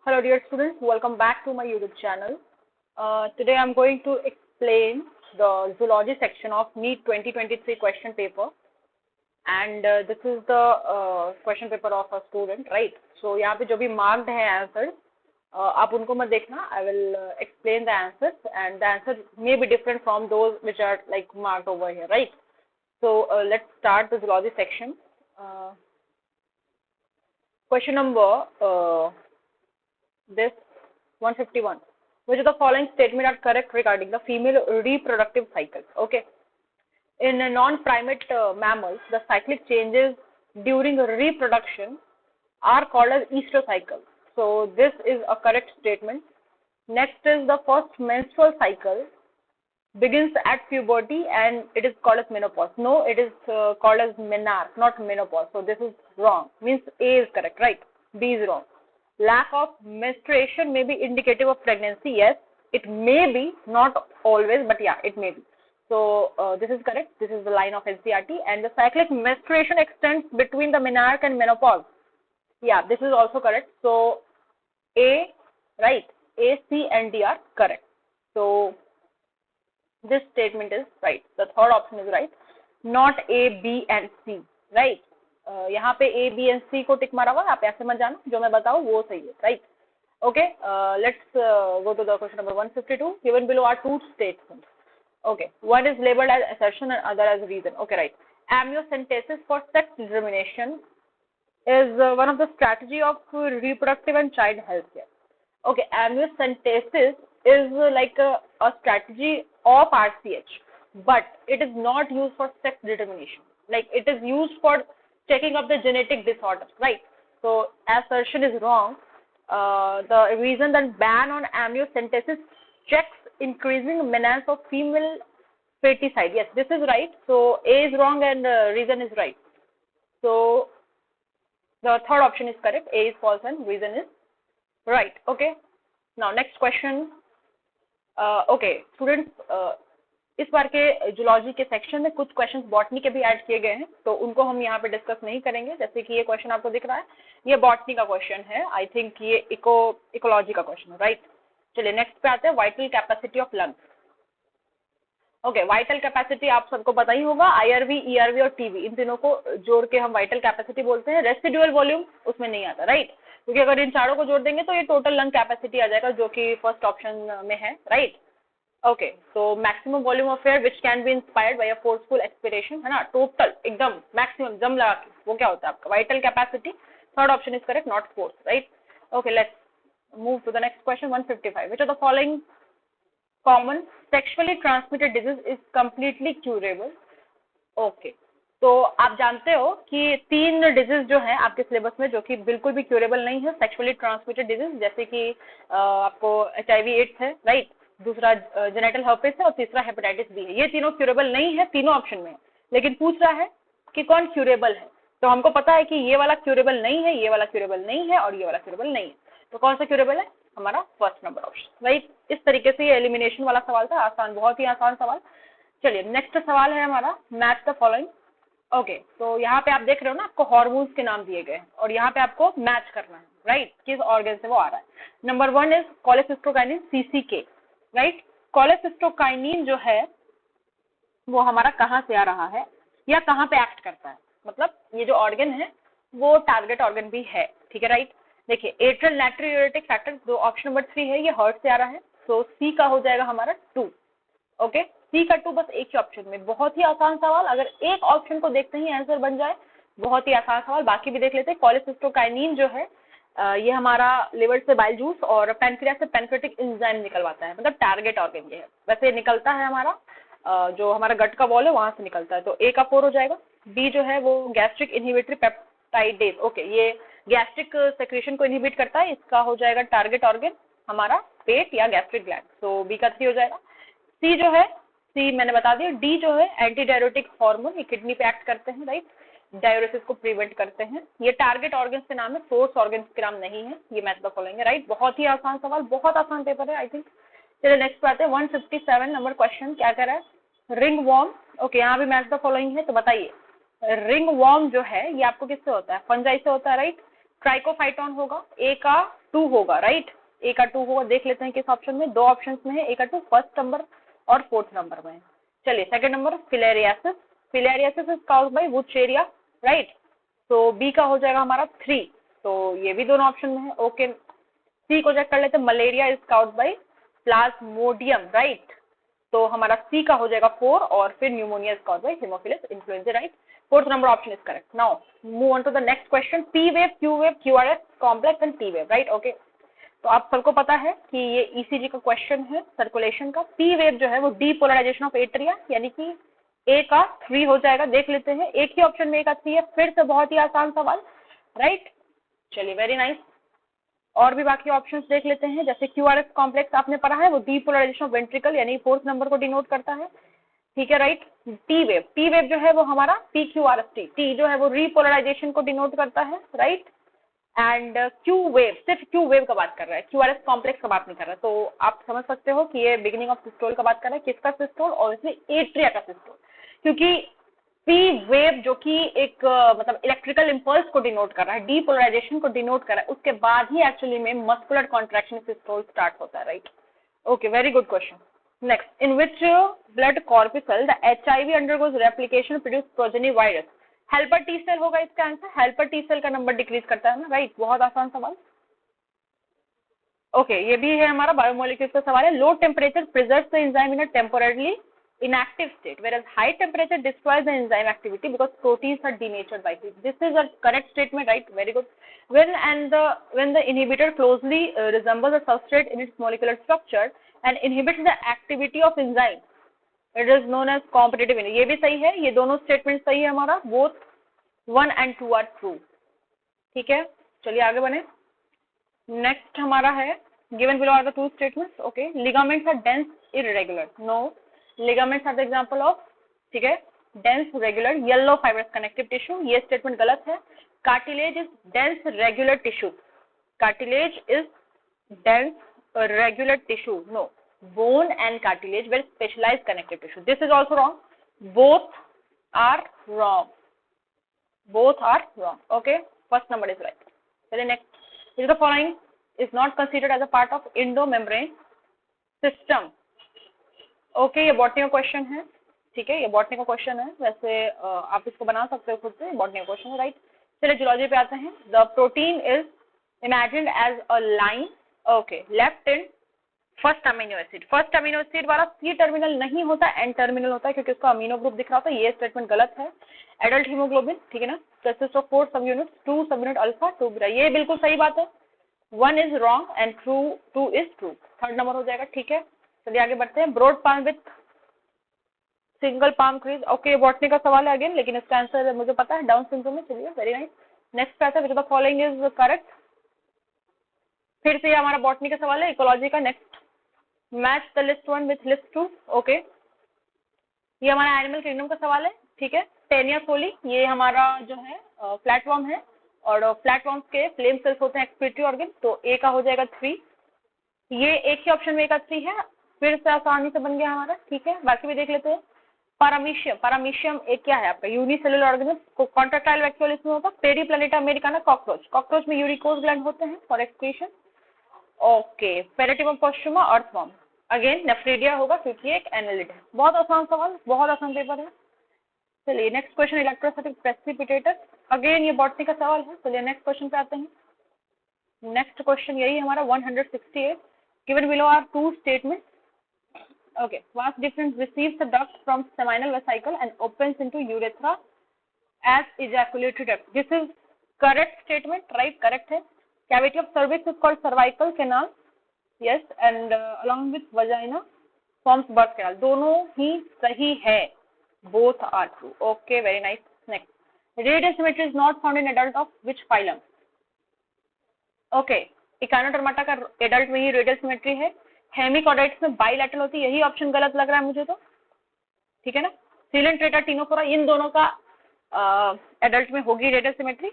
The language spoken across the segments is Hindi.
Hello dear students, welcome back to my YouTube channel. Today I'm going to explain the zoology section of NEET 2023 question paper, and this is the question paper of a student, right? So यहाँ पे जो भी marked है answers, आप उनको मत देखना. I will explain the answers, and the answers may be different from those which are like marked over here, right? So let's start the zoology section. Question number this 151. Which of the following statement are correct regarding the female reproductive cycle? Okay. In non-primate mammals, the cyclic changes during reproduction are called as estrocycle. So this is a correct statement. Next is the first menstrual cycle begins at puberty and it is called as menopause. No, it is called as menarche, not menopause. So this is wrong. Means A is correct, right? B is wrong. Lack of menstruation may be indicative of pregnancy. Yes, it may be, not always, but yeah, it may be. So this is correct. This is the line of NCERT. And the cyclic menstruation extends between the menarche and menopause. Yeah, this is also correct. So A, right? A, C and D are correct. So this statement is right. The third option is right. Not A, B and C, right? यहाँ पे A, B and C को टिक मारा हुआ है. आप ऐसे मत जाना, जो मैं बताऊँ वो सही है, right? Okay, let's go to the question number 152. Given below are two statements. Okay, one is labeled as assertion and other as reason. Okay, right. Amniocentesis for sex determination is one of the strategy of reproductive and child health care. Okay, amniocentesis is like a strategy of RCH, but it is not used for sex determination. Like it is used for checking up the genetic disorders, right? So assertion is wrong. The reason that ban on amniocentesis checks increasing menace of female feticide. Yes, this is right. So A is wrong and reason is right. So the third option is correct. A is false and reason is right. Okay. Now next question. Okay, students. इस बार के जूलॉजी के सेक्शन में कुछ क्वेश्चंस बॉटनी के भी ऐड किए गए हैं, तो उनको हम यहाँ पे डिस्कस नहीं करेंगे. जैसे कि ये क्वेश्चन आपको दिख रहा है, ये बॉटनी का क्वेश्चन है. आई थिंक ये इकोलॉजी का क्वेश्चन है, राइट? चलिए नेक्स्ट पे आते हैं. Vital capacity of lungs. Okay, vital capacity आप सबको पता ही होगा. IRV, ERV और TV, इन तीनों को जोड़ के हम वाइटल कैपेसिटी बोलते हैं. रेसिडुअल वॉल्यूम उसमें नहीं आता, राइट? क्योंकि अगर इन चारों को जोड़ देंगे तो ये टोटल लंग कैपेसिटी आ जाएगा, जो कि फर्स्ट ऑप्शन में है, राइट? ओके, तो maximum volume of air which can be inspired by a forceful expiration, है ना? टोटल एकदम मैक्सिमम जम लगा के, वो क्या होता है आपका? Vital capacity. Third option is correct, not force, right? Okay, let's move to the next question. 155. Which are the following common sexually transmitted disease is completely curable? Okay, तो आप जानते हो कि 3 डिजीज जो है आपके सिलेबस में जो कि बिल्कुल भी क्यूरेबल नहीं है सेक्सुअली ट्रांसमिटेड डिजीज, जैसे कि आपको HIV एड्स है, राइट? दूसरा जेनेटल हर्पेस है और तीसरा हेपेटाइटिस बी है. ये तीनों क्यूरेबल नहीं है, तीनों ऑप्शन में, लेकिन पूछ रहा है कि कौन क्यूरेबल है. तो हमको पता है कि ये वाला क्यूरेबल नहीं है, ये वाला क्यूरेबल नहीं है और ये वाला क्यूरेबल नहीं है. तो कौन सा क्यूरेबल है? हमारा फर्स्ट नंबर ऑप्शन, राइट? इस तरीके से ये एलिमिनेशन वाला सवाल था. आसान, बहुत ही आसान सवाल. चलिए नेक्स्ट सवाल है हमारा, मैच द फॉलोइंग. ओके, तो यहाँ पे आप देख रहे हो ना, आपको हार्मोन्स के नाम दिए गए और यहाँ पे आपको मैच करना है, राइट? किस ऑर्गन से वो आ रहा है. Number 1 is cholecystokinin, CCK, right? Cholecystokinin जो है वो हमारा कहाँ से आ रहा है या कहाँ पे एक्ट करता है? मतलब ये जो ऑर्गन है वो टारगेट ऑर्गन भी है, ठीक है, राइट? देखिए, एट्रियल नाइट्रियूरेटिक फैक्टर जो ऑप्शन नंबर 3 है, ये हार्ट से आ रहा है. सो सी का हो जाएगा हमारा 2. ओके, सी का 2 बस एक ही ऑप्शन में. बहुत ही आसान सवाल. अगर एक ऑप्शन को देखते ही आंसर बन जाए, बहुत ही आसान सवाल. बाकी भी देख लेते हैं. कोलेसिस्टोकाइनिन जो है ये हमारा लिवर से बाइल जूस और पैनक्रियास से पैनक्रेटिक एंजाइम निकलवाता है, मतलब टारगेट ऑर्गन ये है. वैसे निकलता है हमारा जो हमारा गट का वॉल है वहां से निकलता है. तो ए का 4 हो जाएगा. बी जो है वो गैस्ट्रिक इनहिबिटरी पेप्टाइडेज. ओके, ये गैस्ट्रिक सेक्रेशन को इनहिबिट करता है. इसका हो जाएगा टारगेट ऑर्गन हमारा पेट या गैस्ट्रिक ग्लैंड. तो बी का 3 हो जाएगा. सी जो है, सी मैंने बता दिया. डी जो है एंटी डायरेटिक हार्मोन, ये किडनी पे एक्ट करते हैं, राइट? डायरेसिस को प्रिवेंट करते हैं. ये टारगेट ऑर्गन्स के नाम है, सोर्स ऑर्गन्स के नाम नहीं है. ये मैच द फॉलोइंग है, राइट? बहुत ही आसान सवाल, बहुत आसान पेपर है आई थिंक. चलिए नेक्स्ट पे आते हैं. 157 नंबर क्वेश्चन क्या कह रहा है? Ring warm. ओके, यहाँ भी मैच द फॉलोइंग है. तो बताइए, रिंग वॉर्म जो है ये आपको किससे होता है? फंजाई से होता है, राइट? ट्राइकोफाइटॉन होगा. ए का 2 होगा, राइट, ए का 2 होगा। देख लेते हैं किस ऑप्शन में, 2 ऑप्शन में है, ए का 2 फर्स्ट नंबर और 4th नंबर में है। चलिए second number filariasis, filariasis is caused bye Wuchereria, right, तो बी का हो जाएगा हमारा 3, तो ये भी दोनों ऑप्शन में है। ओके, सी को चेक कर लेते हैं, malaria is caused bye Plasmodium, right, तो हमारा सी का हो जाएगा 4, और फिर pneumonia is caused bye Haemophilus influenza, right, 4th number option is correct. Now move on to the next question, P wave, Q wave, QRS complex and T wave, right? Okay, तो आप सबको पता है कि ये ईसीजी का क्वेश्चन है सर्कुलेशन का। पी वेव जो है वो डीपोलराइजेशन ऑफ एट्रिया, यानी कि ए का 3 हो जाएगा। देख लेते हैं, एक ही ऑप्शन में ए का 3 है, फिर से बहुत ही आसान सवाल, राइट। चलिए वेरी नाइस, और भी बाकी ऑप्शंस देख लेते हैं। जैसे क्यूआरएस कॉम्प्लेक्स आपने पढ़ा है, वो डीपोलराइजेशन ऑफ वेंट्रिकल यानी 4th नंबर को डिनोट करता है, ठीक है, राइट। टी वेव जो है वो हमारा P Q R S T, T जो है वो रीपोलराइजेशन को डिनोट करता है, राइट। एंड क्यू वेव सिर्फ क्यू वेव का बात कर रहा है, क्यू आर एस कॉम्प्लेक्स का बात नहीं कर रहा है, तो आप समझ सकते हो कि ये बिगिनिंग ऑफ सिस्टोल का बात कर रहा है। किसका सिस्टोल? ऑब्वियसली एट्रिया का सिस्टोल, क्योंकि पी वेव जो कि एक मतलब इलेक्ट्रिकल इम्पल्स को डिनोट कर रहा है, डीपोलराइजेशन को डिनोट कर रहा है, उसके बाद ही एक्चुअली में मस्कुलर कॉन्ट्रैक्शन सिस्टोल स्टार्ट होता है, right. Okay, very good question. Next, in which blood corpuscle the HIV undergoes replication produce progeny virus? Helper T cell होगा इसका आंसर। हेल्पर टी सेल का नंबर डिक्रीज करता है ना, राइट, बहुत आसान सवाल। ओके, ये भी है हमारा बायोमोलिक्यूल्स का सवाल है। Low temperature preserves the enzyme in a temporarily inactive state, whereas high temperature destroys the enzyme activity because proteins are denatured by heat. This is a correct statement, right? Very good. When the inhibitor closely resembles a substrate in its molecular structure and inhibits the activity of enzyme, it is known as competitive inhibition. ये भी सही है, ये दोनों स्टेटमेंट सही है हमारा, both 1 and 2 are true. ठीक है, चलिए आगे बने। नेक्स्ट हमारा है given below are the two statements. Okay, ligaments are dense irregular. No, ligaments are the example of, ठीक है, dense regular yellow fibrous connective tissue. ये स्टेटमेंट गलत है। cartilage is dense regular tissue. cartilage is dense regular tissue. No, bone and cartilage were specialized connective tissue. This is also wrong. Both are wrong. Both are wrong. Okay, first number is right. Then next, is the following is not considered as a part of endomembrane system. Okay, ये बॉटनी का क्वेश्चन है, ठीक है, ये बॉटनी का क्वेश्चन है। वैसे आप इसको बना सकते हो खुद से, बॉटनी का क्वेश्चन है, राइट। चलिए जूलॉजी पे आते हैं। The protein is imagined as a line, okay, left in first amino acid. First amino acid वाला सी टर्मिनल नहीं होता, एन टर्मिनल होता है, क्योंकि उसका अमीनो ग्रुप दिख रहा होता है। ये स्टेटमेंट गलत है। एडल्ट हीमोग्लोबिन, ठीक है ना, कंसिस्ट ऑफ 4 सब यूनिट, 2 सब यूनिट अल्फा, 2 बीटा, ये बिल्कुल सही बात है। 1 is wrong and true, 2 is true, third number हो जाएगा, ठीक है। चलिए आगे बढ़ते हैं। Broad palm with single palm crease, okay, botany का सवाल है अगेन, लेकिन इसका आंसर मुझे पता है, डाउन सिंड्रोम में। चलिए वेरी नाइस। नेक्स्ट आता है, which the following is correct. फिर से हमारा बॉटनी का सवाल है। इकोलॉजी का next, match the list 1 with list 2, okay, ये हमारा एनिमल किंगडम का सवाल है, ठीक है। टेनिया सोली, ये हमारा जो है फ्लैटवर्म है, और फ्लैटवर्म्स के फ्लेम सेल्स होते हैं एक्सक्रीटरी ऑर्गन, तो ए का हो जाएगा 3। ये एक ही ऑप्शन में ए का 3 है, फिर से आसानी से बन गया हमारा, ठीक है। बाकी भी देख लेते हैं। पैरामीशियम, पैरामीशियम एक क्या है आपका? यूनिसेलुलर ऑर्गेनिज्म, कॉन्ट्रैक्टाइल वैक्यूल इसमें होगा। पेरीप्लैनेटा अमेरिकाना, कॉकरोच, कॉकरोच में यूरिकोज ग्लैंड होते हैं for excretion. Okay, Pheretima posthuma, earthworm, again nephridia होगा क्योंकि एक एनालिड है। बहुत आसान सवाल, बहुत आसान पेपर है। चलिए next question, electrostatic precipitator, again ये बॉटनी का सवाल है। चलिए नेक्स्ट क्वेश्चन पे आते हैं। नेक्स्ट क्वेश्चन यही हमारा 168, given below are 2 statements. Okay, vas deferens receives the duct from seminal vesicle and opens into urethra as ejaculatory duct. This is correct statement, right? Correct है। Cavity of cervix is called cervical canal, yes, and along with vagina forms birth canal. दोनों ही सही है, both are true. Okay, very nice. Next, radial symmetry is not found in adult of which phylum? Okay, Echinodermata का adult में ही radial symmetry है। हेमिकॉर्डाइट्स में बाइलैटरल होती है, यही ऑप्शन गलत लग रहा है मुझे तो, ठीक है ना। सीलेंट्रेटा, टिनोफोरा, इन दोनों का एडल्ट में होगी रेडियल सिमेट्री।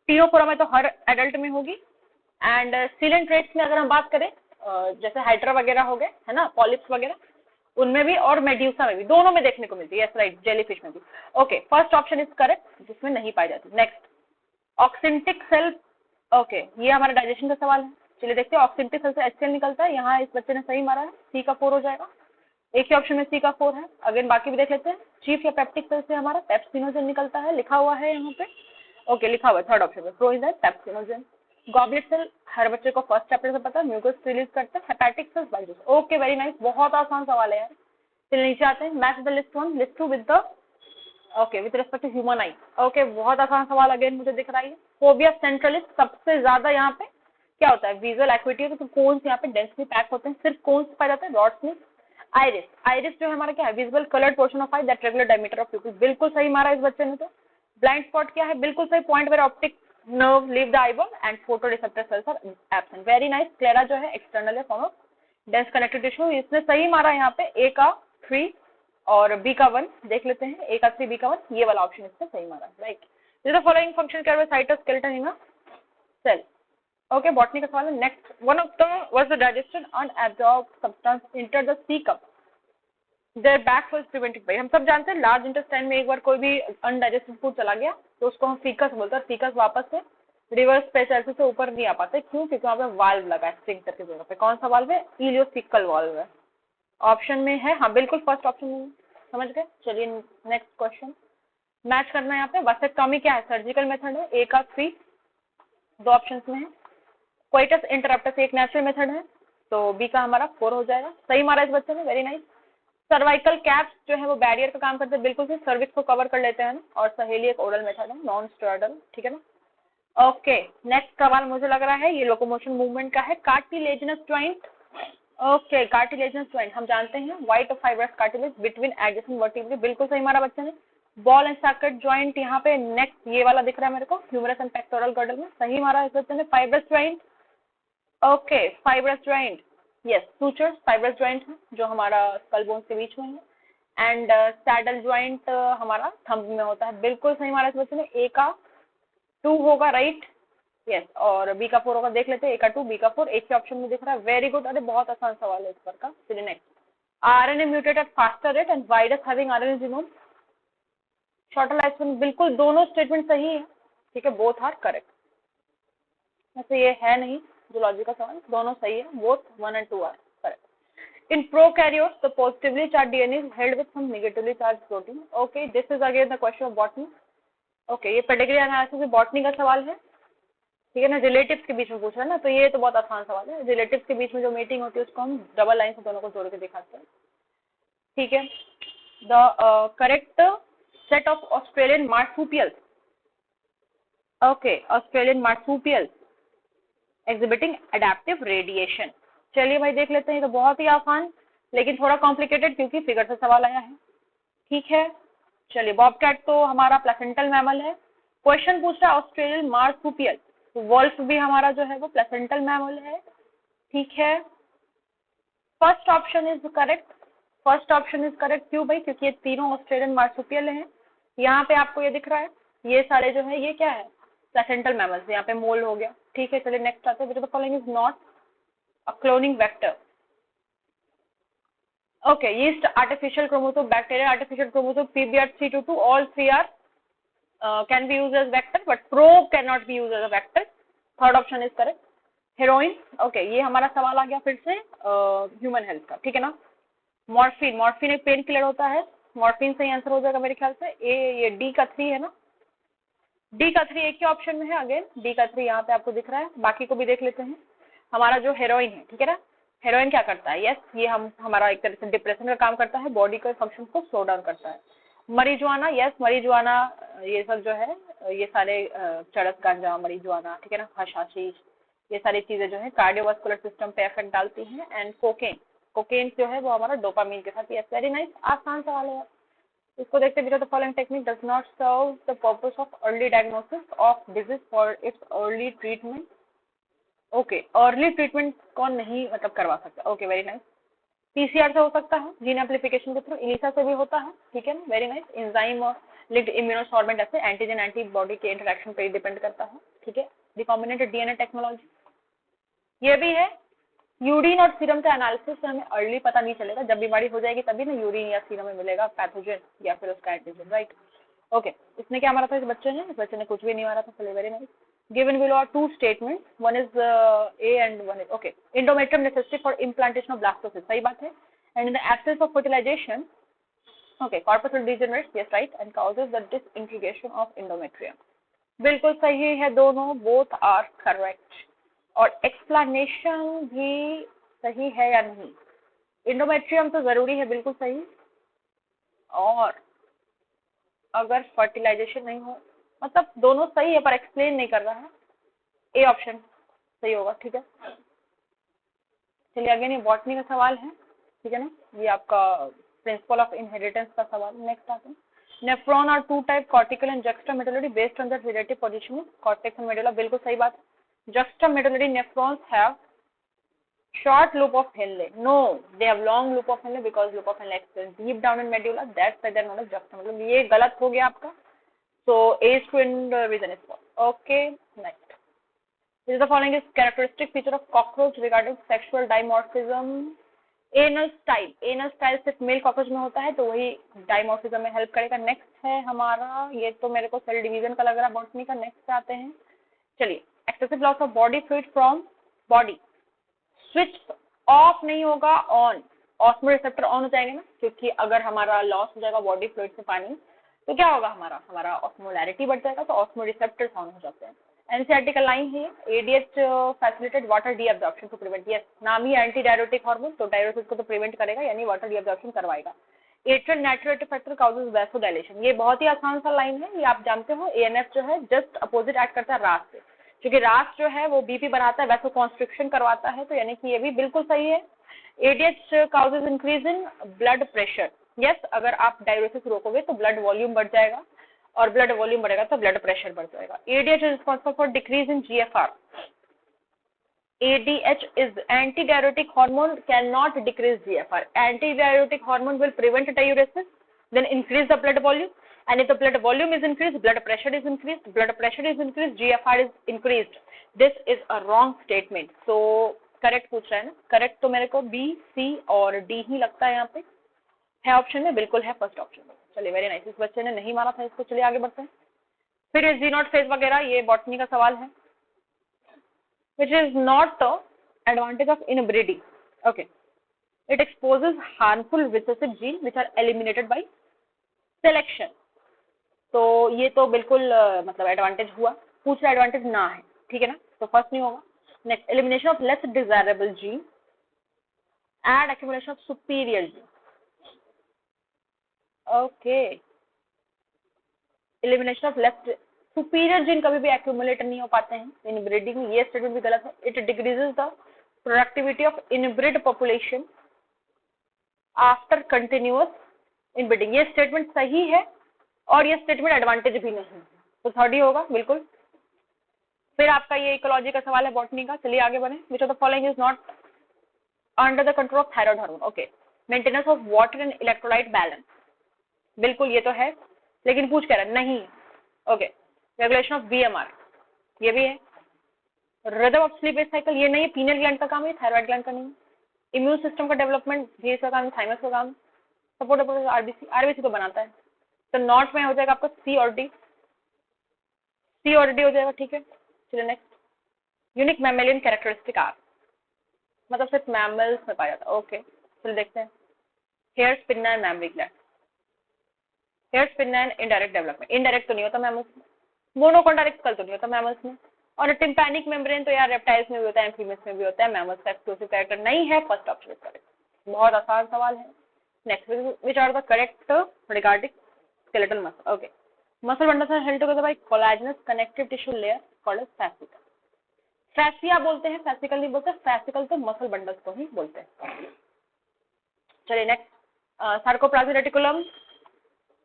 टिनोफोरा में तो हर एडल्ट में होगी। एंड सीलेंट्रेट्स में अगर हम बात करें, जैसे हाइड्रा वगैरह हो गए, है ना, पॉलिप्स वगैरह, उनमें भी, और मेड्यूसा में भी, दोनों में देखने को मिलती है। यस राइट, जेलीफिश में भी। Okay, first option is correct, जिसमें नहीं पाई जाती। नेक्स्ट, ऑक्सिंटिक सेल, ओके, ये हमारा डाइजेशन का सवाल है। चलिए देखते हैं, ऑक्सीडेटिव सेल से HCl निकलता है, यहाँ इस बच्चे ने सही मारा है, सी का 4 हो जाएगा, एक ही ऑप्शन में सी का 4 है। अगेन बाकी भी देख लेते हैं, चीफ या पेप्टिक सेल से हमारा पेप्सिनोजन निकलता है, लिखा हुआ है यहाँ पे, ओके लिखा हुआ है थर्ड ऑप्शन में, प्रोइंजाइम पेप्सिनोजन। गॉबलेट सेल हर बच्चे को फर्स्ट चैप्टर से पता है, म्यूकस रिलीज करते हैं, hepatic cells bile juice, okay very nice, बहुत आसान सवाल है यार। चलिए नीचे आते हैं, match the list 1 list 2 with the okay with respect to human eye, okay बहुत आसान सवाल अगेन मुझे दिख रहा है। फोबिया सेंट्रलिस, सबसे ज्यादा यहाँ पे क्या होता है, विजुअल एक्विटी, तो कोन्स यहाँ पे डेंसली पैक होते हैं, सिर्फ कोन्स पाए जाते हैं, रॉड्स में। आइरिस, आइरिस जो है हमारा क्या है, visible coloured portion of I that regular diameter of प्यूपिल, बिल्कुल सही मारा इस बच्चे ने। तो ब्लाइंड स्पॉट क्या है, बिल्कुल सही, point where optic nerve leave the eyeball and photoreceptor cells are absent, very nice. Sclera जो है एक्सटर्नल है, form of dense connective tissue, इसने सही मारा यहाँ पे, ए का 3 और बी का 1 देख लेते हैं, ए का 3 बी का 1, ये वाला ऑप्शन इसने सही मारा, right. This the following function care cytoskeleton in a cell, okay botany का सवाल है। Next, one of the was the digested unabsorbed substance enter the caecum, there back was prevented by, हम सब जानते हैं लार्ज इंटेस्टाइन में एक बार कोई भी अनडाइजेस्टेड फूड चला गया तो उसको हम फीकस बोलते हैं, फीकस वापस से रिवर्स स्पेशल से ऊपर नहीं आ पाते, क्यों, क्योंकि वहाँ पे वाल्व लगा है स्फिंक्टर की जगह पे, कौन सा वाल्व है, इलियोसिकल वाल्व है, ऑप्शन में है, हाँ बिल्कुल फर्स्ट ऑप्शन में, समझ गए। चलिए नेक्स्ट क्वेश्चन मैच करना है यहाँ पे, वासेक्टोमी क्या है, सर्जिकल मेथड है, ए का 3 दो ऑप्शन में है, कोइटस इंटरप्टस एक नेचुरल मेथड है, तो बी का हमारा 4 हो जाएगा, सही मारा इस बच्चे ने, वेरी नाइस। सर्वाइकल कैप्स जो है वो बैरियर का काम करते हैं, बिल्कुल से सर्विक्स को कवर कर लेते हैं, और सहेली एक ओरल मेथड है, नॉन स्टेरॉइडल, ठीक है ना। ओके नेक्स्ट सवाल मुझे लग रहा है ये लोकोमोशन मूवमेंट का है, cartilaginous joint, okay cartilaginous joint हम जानते हैं, white fibrous cartilage between adjacent vertebrae, बिल्कुल सही मारा बच्चे ने। बॉल एंड सॉकेट जॉइंट यहाँ पे नेक्स्ट ये वाला दिख रहा है मेरे को, ह्यूमरस एंड पेक्टोरल गर्डल में, सही मारा इस बच्चे ने। Fibrous joint, okay fibrous joint, yes sutures fibrous joint है जो हमारा स्कल बोन्स के बीच में है, एंड सैडल जॉइंट हमारा थंब में होता है, बिल्कुल सही मारा इस बच्चे ने, ए का 2 होगा, राइट यस, और बी का 4 होगा, देख लेते हैं, ए का 2 बी का 4 एक ही ऑप्शन में दिख रहा है, वेरी गुड, अरे बहुत आसान सवाल है इस पर का। चलिए next, RNA mutate eight faster rate and virus having RNA genome shorter life span, बिल्कुल दोनों स्टेटमेंट सही है, ठीक है, बोथ आर करेक्ट, वैसे ये है नहीं जूलॉजी का सवाल, दोनों सही है, both 1 and 2 are correct. In prokaryotes the positively charge DNA is held with some negatively charge protein, okay this is again the question of botany, okay ये पेडिग्री एनालिसिस में बॉटनी का सवाल है, ठीक है ना, रिलेटिव्स के बीच में पूछ रहा है ना, तो ये तो बहुत आसान सवाल है, रिलेटिव्स के बीच में जो मीटिंग होती है उसको हम डबल लाइन से दोनों को जोड़ के दिखाते हैं, ठीक है। The correct set of Australian marsupials, okay Australian marsupials exhibiting adaptive radiation, चलिए भाई देख लेते हैं, ये तो बहुत ही आसान लेकिन थोड़ा कॉम्प्लिकेटेड क्योंकि फिगर से सवाल आया है, ठीक है। चलिए बॉबकैट तो हमारा प्लेसेंटल मैमल है, क्वेश्चन पूछ रहा है ऑस्ट्रेलियन मार्सुपियल, तो वोल्फ भी हमारा जो है वो प्लेसेंटल मैमल है, ठीक है। First option is correct, first option is correct, क्यों भाई, क्योंकि ये तीनों ऑस्ट्रेलियन मार्सुपियल हैं, यहाँ पे आपको ये दिख रहा है, ये सारे जो है ये क्या है, प्लेसेंटल मैमल्स, यहाँ पे मोल हो गया, ठीक है। चलिए नेक्स्ट आते हैं, following is not a cloning vector, okay yeast artificial chromosome, bacterial artificial chromosome, PBR322 all three are can be used as vector but probe cannot be used as a vector, third option is correct। Heroin, okay ये हमारा सवाल आ गया फिर से ह्यूमन हेल्थ का, ठीक है ना। मॉर्फिन, मॉर्फिन एक पेन किलर होता है, मॉर्फिन सही आंसर हो जाएगा मेरे ख्याल से, ये डी का 3 है ना, डी का 3 एक ही ऑप्शन में है, अगेन डी का 3 यहाँ पे आपको दिख रहा है, बाकी को भी देख लेते हैं। हमारा जो हेरोइन है, ठीक है ना, हेरोइन क्या करता है, यस ये हमारा एक तरह से डिप्रेशन का काम करता है, बॉडी के फंक्शन को स्लो डाउन करता है। मरीजुआना, यस मरीजुआना ये सब जो है ये सारे चरस गांजा मरीजुआना, ठीक है ना, हशाशीश, ये सारी चीजें जो है कार्डियोवास्कुलर सिस्टम पे इफेक्ट डालती हैं। एंड कोकेन, कोकेन जो है वो हमारा डोपामिन के साथ, यस वेरी नाइस, आसान सवाल है, इसको देखते हैं। The following technique does not serve the purpose of early diagnosis of disease for its early treatment, okay early treatment कौन नहीं मतलब करवा सकता, ओके वेरी नाइस। पीसीआर से हो सकता है, जीन एम्प्लीफिकेशन के थ्रू, इलिसा से भी होता है, ठीक है ना, very nice. Enzyme linked immunosorbent ऐसे एंटीजन एंटीबॉडी के इंटरेक्शन पे डिपेंड करता है, ठीक है। रिकॉम्बिनेंट डीएनए टेक्नोलॉजी ये भी है। यूरिन और सीरम का एनालिसिस से हमें अर्ली पता नहीं चलेगा, जब बीमारी हो जाएगी तभी ना यूरिन या सीरम में मिलेगा पैथोजन या फिर उसका एंटीजन, राइट। ओके इसने क्या मारा था इस बच्चे ने कुछ भी नहीं मारा था, चलिए very nice. Given below are two statements. One is A and one is okay. Endometrium necessary for implantation of blastocysts. सही बात है. And in the absence of fertilization, okay, corpuscle degenerates. Yes, right, and causes the disintegration of endometrium. बिल्कुल सही है दोनों. Both are correct. और explanation भी सही है या नहीं? Endometrium तो जरूरी है, बिल्कुल सही. और अगर फर्टिलाइजेशन नहीं हो, मतलब दोनों सही है पर एक्सप्लेन नहीं कर रहा है. ए ऑप्शन सही होगा. ठीक है, चलिए अगेन ये बॉटनी का सवाल है. ठीक है ना, ये आपका प्रिंसिपल ऑफ इनहेरिटेंस का सवाल. नेक्स्ट आते हैं. Nephron are two type, cortical and juxtamedullary, based on the relative position of cortex and medulla. बिल्कुल सही बात. Juxtamedullary nephrons have short loop of Henle. No, they have long loop of Henle because loop of Henle extends deep down in medulla. That's why they're known as juxtamedullary. ये गलत हो गया आपका. So A student reason is false. Okay, next. This is the following is characteristic feature of cockroach regarding sexual dimorphism. Anal style. Anal style सिर्फ मेल कॉकरोच में होता है, तो वही डाइमॉर्फिज्म में हेल्प करेगा. नेक्स्ट है हमारा, ये तो मेरे को सेल डिवीजन का लग रहा है बॉटनी का. नेक्स्ट आते हैं. चलिए, excessive loss of body fluid from body. Switch off नहीं होगा, ऑन. ऑस्मो रिसेप्टर ऑन हो जाएंगे ना, क्योंकि अगर हमारा लॉस हो जाएगा बॉडी फ्लूइड से पानी, तो क्या होगा, हमारा ऑस्मोलैरिटी बढ़ जाएगा, तो ऑस्मो रिसेप्टर्स ऑन हो जाते हैं. एनसीईआरटी का लाइन है, ADH facilitate water reabsorption to prevent. Yes, नाम ही एंटी डायरेटिक हार्मोन, तो डायरेसिस को तो प्रिवेंट करेगा, यानी वाटर डी एब्जॉर्प्शन करवाएगा. Atrial natriuretic factor causes vasodilation. ये बहुत ही आसान सा लाइन है, ये आप जानते हो. एएनएफ जो है जस्ट अपोजिट एक्ट करता है रास से, क्योंकि रास जो है वो बीपी बढ़ाता है, वैसो कॉन्स्ट्रिक्शन करवाता है, तो यानी कि ये भी बिल्कुल सही है. ADH causes increase in blood pressure. Yes, अगर आप डायरेसिस रोकोगे तो ब्लड वॉल्यूम बढ़ जाएगा, और ब्लड वॉल्यूम बढ़ेगा तो ब्लड प्रेशर बढ़ जाएगा. ADH is responsible for decrease in GFR. ADH is antidiuretic hormone, cannot decrease GFR. Antidiuretic hormone will prevent diuresis, then increase the blood volume, and if the blood volume is increased, blood pressure is increased. Blood pressure is increased, GFR is increased. This is a wrong statement. So correct पूछ रहा है ना. correct तो मेरे को B, C और D ही लगता है यहाँ पे. है ऑप्शन में, बिल्कुल है फर्स्ट ऑप्शन में. चलिए, वेरी नाइस. इस बच्चे ने नहीं मारा था इसको. चलिए आगे बढ़ते हैं. फिर ये जीनोट फेज वगैरह, ये बॉटनी का सवाल है. Which is not the advantage of inbreeding. Okay, it exposes harmful recessive genes which are eliminated by selection. तो ये तो बिल्कुल मतलब एडवांटेज हुआ. पूछ रहा एडवांटेज ना है, ठीक है ना, तो फर्स्ट नहीं होगा. Next, elimination of less desirable gene and accumulation of superior gene. Okay, elimination of less superior gene कभी भी एक्यूमुलेट नहीं हो पाते हैं इन ब्रीडिंग में. ये स्टेटमेंट भी गलत है. It decreases the productivity of inbred population after continuous inbreeding. ये स्टेटमेंट सही है, और ये स्टेटमेंट एडवांटेज भी नहीं, तो थर्ड ही होगा बिल्कुल. फिर आपका ये इकोलॉजी का सवाल है बॉटनी का. चलिए आगे बढ़े. Which of the following is not under the control of thyroid hormone. Okay, maintenance of water and electrolyte balance. बिल्कुल ये तो है, लेकिन पूछ कह रहा है नहीं. ओके, रेगुलेशन ऑफ बीएमआर, ये भी है. रिदम ऑफ स्लीप साइकिल, ये नहीं है, पीनियल ग्लैंड का काम है, थायराइड ग्लैंड का नहीं है. इम्यून सिस्टम का डेवलपमेंट, ये इसका काम, थाइमस का काम. सपोर्ट आरबीसी, आरबीसी तो बनाता है. तो नॉट में हो जाएगा आपका सी और डी. सी और डी हो जाएगा, ठीक है. चलिए next. Unique mammalian characteristic are, मतलब सिर्फ मैमल्स में पाया जाता है. ओके, चलिए देखते हैं. Hair pinna and mammary gland. Hair pinna and indirect development. Indirect तो नहीं होता मैमल्स में. मोनोकॉन्डायरेक्ट कल तो नहीं होता मैमल्स में. और टिम्पैनिक मेम्ब्रेन तो यार रेप्टाइल्स में भी होता है, एम्फीबियंस में भी होता है. मैमल्स का एक्सक्लूसिव कैरेक्टर नहीं है. First option is correct. बहुत आसान सवाल है. Next, which are the correct regarding skeletal muscle. Okay, muscle bundles are held together by collagenous connective tissue layer called as fascicle. Fascia बोलते हैं, फैसिकल नहीं बोलते. फैसिकल तो मसल बंडल्स को ही बोलते हैं. चलिए नेक्स्ट. सार्कोप्लाज्मिक रेटिकुलम,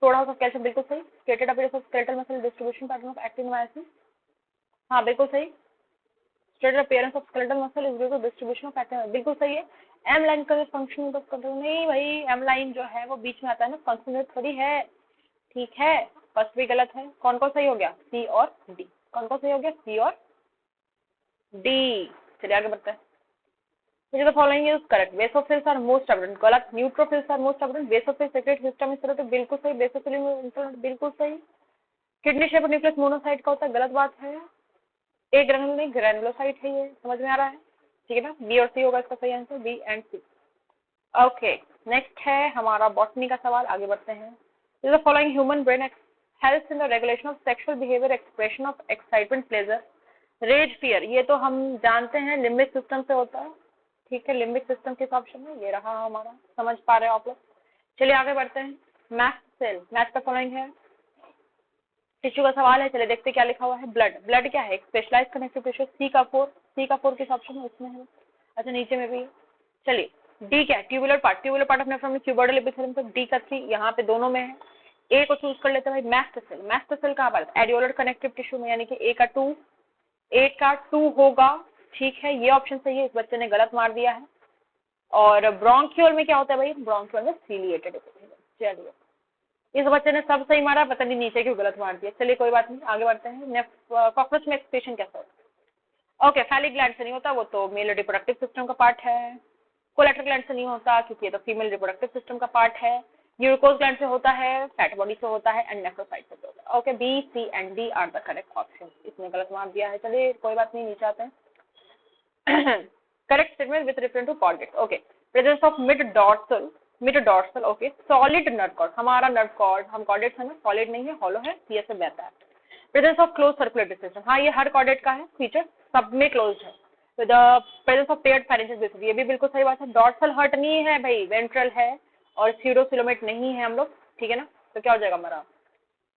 थोड़ा सा कैल्शियम, बिल्कुल सही. Striated appearance of skeletal muscle, distribution pattern of actin myosin. हाँ बिल्कुल सही. Skeletal appearance of skeletal muscle is due to distribution of actin, बिल्कुल सही है. एम लाइन का फंक्शन नहीं भाई, एम लाइन जो है वो बीच में आता है ना, फंक्शन थोड़ी है. ठीक है, फर्स्ट भी गलत है. कौन कौन सही हो गया, सी और डी. कौन कौन सही हो गया, सी और डी. चलिए आगे बढ़ते हैं. Which of the following is correct? Basophils are most abundant. गलत. Neutrophils are most abundant. Basophils secrete histamine serotonin, बिल्कुल सही. Basophil बिल्कुल सही. किडनी शेप न्यूक्लियस मोनोसाइट का होता है, गलत बात है. ए ग्रेनुल नहीं, ग्रेनुलोसाइट है, ये समझ में आ रहा है, ठीक है ना। बी और सी होगा इसका सही answer, B and C. Okay, next है हमारा बॉटनी का सवाल, आगे बढ़ते हैं। The following human brain helps in the regulation of sexual behaviour, expression of excitement, pleasure, rage, fear. ये तो हम जानते हैं लिम्बिक सिस्टम से होता है, ठीक है, लिम्बिक सिस्टम किस ऑप्शन में, ये रहा हमारा, समझ पा रहे हो आप लोग। चलिए आगे बढ़ते हैं। मैस्ट सेल, मैस्ट का फॉलोइंग है, टिश्यू का सवाल है। चलिए देखते क्या लिखा हुआ है। ब्लड, ब्लड क्या है, स्पेशलाइज कनेक्टिव टिश्यू, सी का 4, सी का 4 किस ऑप्शन में, इसमें है, अच्छा नीचे में भी। चलिए डी क्या है, tubular part, tubular part of nephron में क्यूबोइडल एपिथेलियम, तो डी का 3 यहाँ पे दोनों में है। ए को चूज कर लेते हैं भाई, मैस्ट सेल, मैस्ट सेल कहाँ पर, एडियोलर कनेक्टिव टिश्यू में, यानी कि ए का 2, ए का 2 होगा, ठीक है, ये ऑप्शन सही है, इस बच्चे ने गलत मार दिया है। और ब्रोंकियोल में क्या होता है भाई, ब्रोंकियोल में सीलिएटेड एपिथेलियम। चलिए इस बच्चे ने सब सही मारा, पता नहीं नीचे क्यों गलत मार दिया, चलिए कोई बात नहीं, आगे बढ़ते हैं। कॉकरोच में एक्सक्रीशन कैसा होता है, ओके, फैलिक ग्लैंड से नहीं होता, वो तो मेल रिप्रोडक्टिव सिस्टम का पार्ट है। कोलेक्टर ग्लैंड से नहीं होता क्योंकि ये तो फीमेल रिप्रोडक्टिव सिस्टम का पार्ट है। यूरिकोज ग्लैंड से होता है, फैट बॉडी से होता है, एंड नेफ्रोसाइट से होता है। Okay, B C and D are the correct option, इसने गलत मार दिया है, चलिए कोई बात नहीं, नीचे आते हैं। Correct statement with reference to chordate, okay, presence of mid dorsal, okay, solid nerve cord, हमारा नर्व कॉर्ड, हम कॉर्डेट है ना, सॉलिड नहीं है, हॉलो है, सीएस से बहता है। Presence of close circulatory system, हाँ ये हर कॉर्डेट का है फीचर, सब में क्लोज है। तो the presence of paired financial, ये भी बिल्कुल सही बात है। डॉर्सल हर्ट नहीं है भाई, वेंट्रल है, और स्यूडोसिलोमेट नहीं है हम लोग, ठीक है ना, तो क्या हो जाएगा हमारा,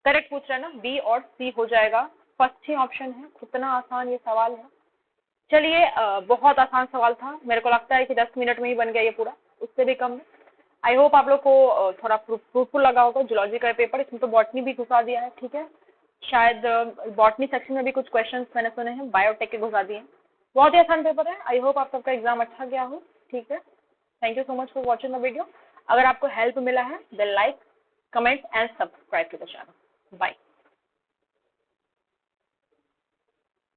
करेक्ट पूछ रहा है ना, बी और सी हो जाएगा, फर्स्ट ही ऑप्शन है। कितना आसान ये सवाल है, चलिए बहुत आसान सवाल था, मेरे को लगता है कि 10 मिनट में ही बन गया ये पूरा, उससे भी कम में। आई होप आप लोग को थोड़ा फ्रूटफुल लगा होगा। जूलॉजी का पेपर, इसमें तो बॉटनी भी घुसा दिया है, ठीक है, शायद बॉटनी सेक्शन में भी कुछ क्वेश्चंस मैंने सुने हैं, बायोटेक के घुसा दिए हैं। बहुत ही आसान पेपर है, आई होप आप सबका एग्जाम अच्छा गया हो, ठीक है। Thank you so much for watching the video. अगर आपको हेल्प मिला है then like, comment and subscribe to the channel.